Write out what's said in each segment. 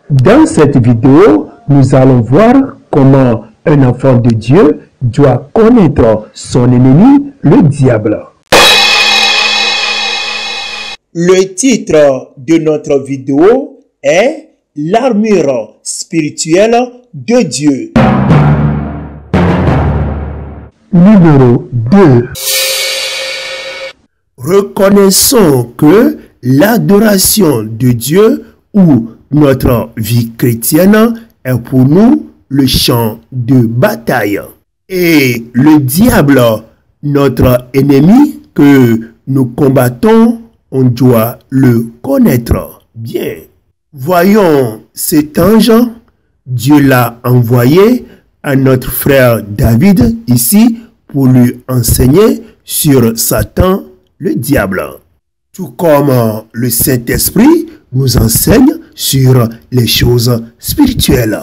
Dans cette vidéo, nous allons voir comment un enfant de Dieu doit connaître son ennemi, le diable. Le titre de notre vidéo est « L'armure spirituelle de Dieu ». Numéro 2. Reconnaissons que l'adoration de Dieu ou notre vie chrétienne est pour nous le champ de bataille. Et le diable, notre ennemi que nous combattons, on doit le connaître bien. Voyons cet ange, Dieu l'a envoyé à notre frère David ici pour lui enseigner sur Satan, le diable. Tout comme le Saint-Esprit nous enseigne sur les choses spirituelles.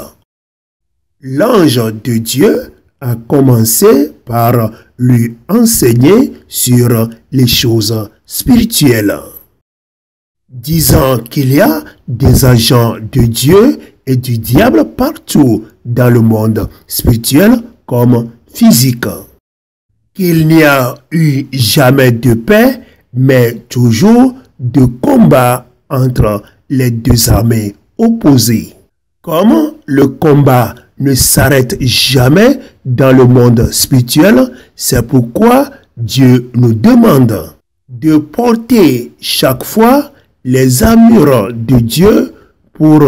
L'ange de Dieu a commencé par lui enseigner sur les choses spirituelles, disant qu'il y a des agents de Dieu et du diable partout dans le monde spirituel comme physique. Qu'il n'y a eu jamais de paix, mais toujours de combat entre les deux armées opposées. Comme le combat ne s'arrête jamais dans le monde spirituel, c'est pourquoi Dieu nous demande de porter chaque fois les armures de Dieu pour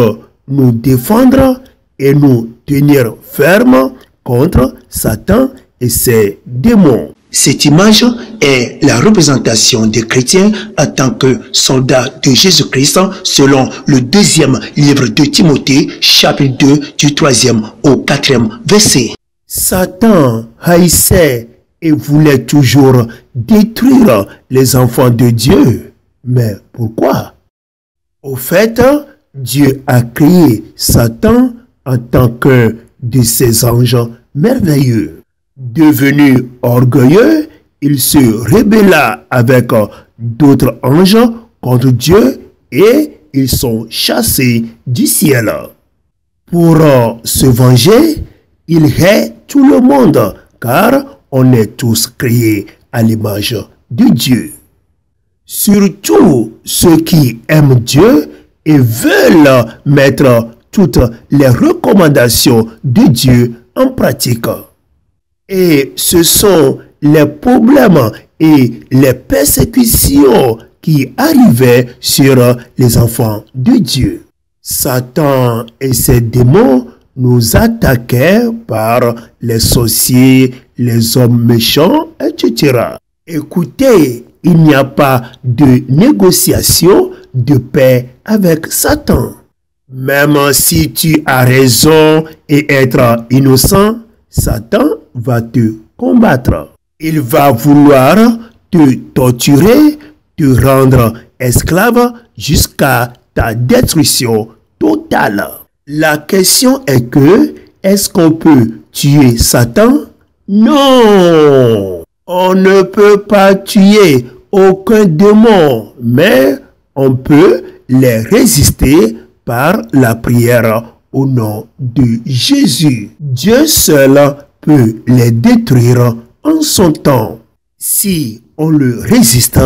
nous défendre et nous tenir fermes contre Satan et ses démons. Cette image est la représentation des chrétiens en tant que soldats de Jésus-Christ selon le deuxième livre de Timothée, chapitre 2, du 3e au 4e verset. Satan haïssait et voulait toujours détruire les enfants de Dieu. Mais pourquoi? Au fait, Dieu a créé Satan en tant que de ses anges merveilleux. Devenu orgueilleux, il se rébella avec d'autres anges contre Dieu et ils sont chassés du ciel. Pour se venger, il hait tout le monde car on est tous créés à l'image de Dieu. Surtout ceux qui aiment Dieu et veulent mettre toutes les recommandations de Dieu en pratique. Et ce sont les problèmes et les persécutions qui arrivaient sur les enfants de Dieu. Satan et ses démons nous attaquaient par les sorciers, les hommes méchants, etc. Écoutez, il n'y a pas de négociation de paix avec Satan. Même si tu as raison et être innocent, Satan va te combattre. Il va vouloir te torturer, te rendre esclave jusqu'à ta destruction totale. La question est que, est-ce qu'on peut tuer Satan? Non! On ne peut pas tuer aucun démon, mais on peut les résister par la prière au nom de Jésus. Dieu seul peut les détruire en son temps. Si on le résiste,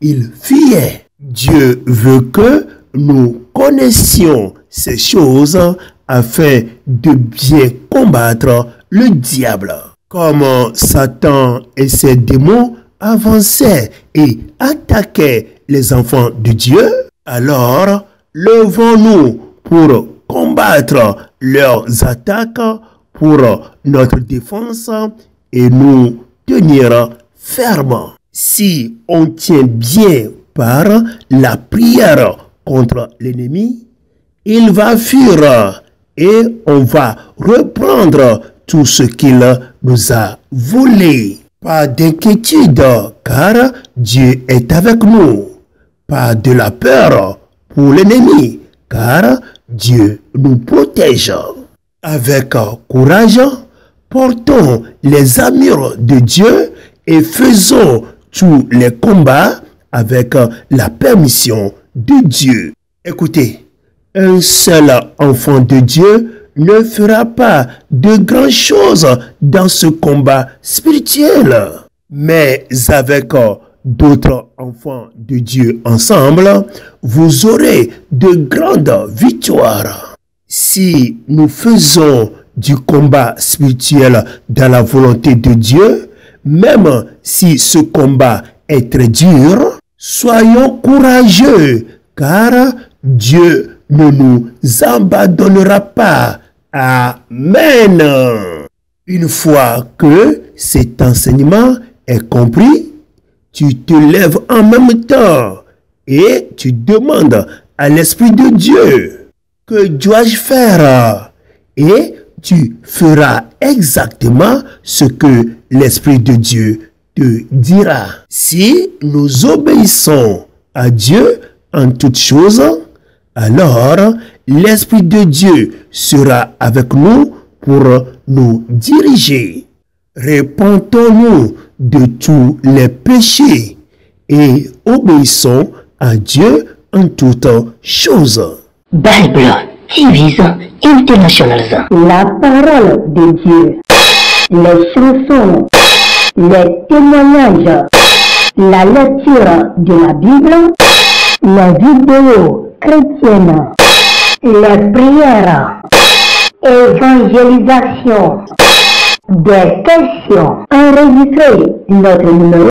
il fuyait. Dieu veut que nous connaissions ces choses afin de bien combattre le diable. Comme Satan et ses démons avançaient et attaquaient les enfants de Dieu, alors levons-nous pour combattre leurs attaques pour notre défense et nous tenir fermes. Si on tient bien par la prière contre l'ennemi, il va fuir et on va reprendre tout ce qu'il nous a volé. Pas d'inquiétude, car Dieu est avec nous. Pas de la peur pour l'ennemi, car Dieu nous protège. Avec courage, portons les armures de Dieu et faisons tous les combats avec la permission de Dieu. Écoutez, Un seul enfant de Dieu ne fera pas de grandes choses dans ce combat spirituel. Mais avec d'autres enfants de Dieu ensemble, vous aurez de grandes victoires. Si nous faisons du combat spirituel dans la volonté de Dieu, même si ce combat est très dur, soyons courageux, car Dieu ne nous abandonnera pas. Amen. Une fois que cet enseignement est compris, tu te lèves en même temps et tu demandes à l'Esprit de Dieu, que dois-je faire? Et tu feras exactement ce que l'Esprit de Dieu te dira. Si nous obéissons à Dieu en toutes choses, alors l'Esprit de Dieu sera avec nous pour nous diriger. Repentons-nous de tous les péchés et obéissons à Dieu en toutes choses. Bible TV International. La parole de Dieu, les chansons, les témoignages, la lecture de la Bible, les vidéos chrétiennes, les prières, évangélisation, des questions. Enregistrez notre numéro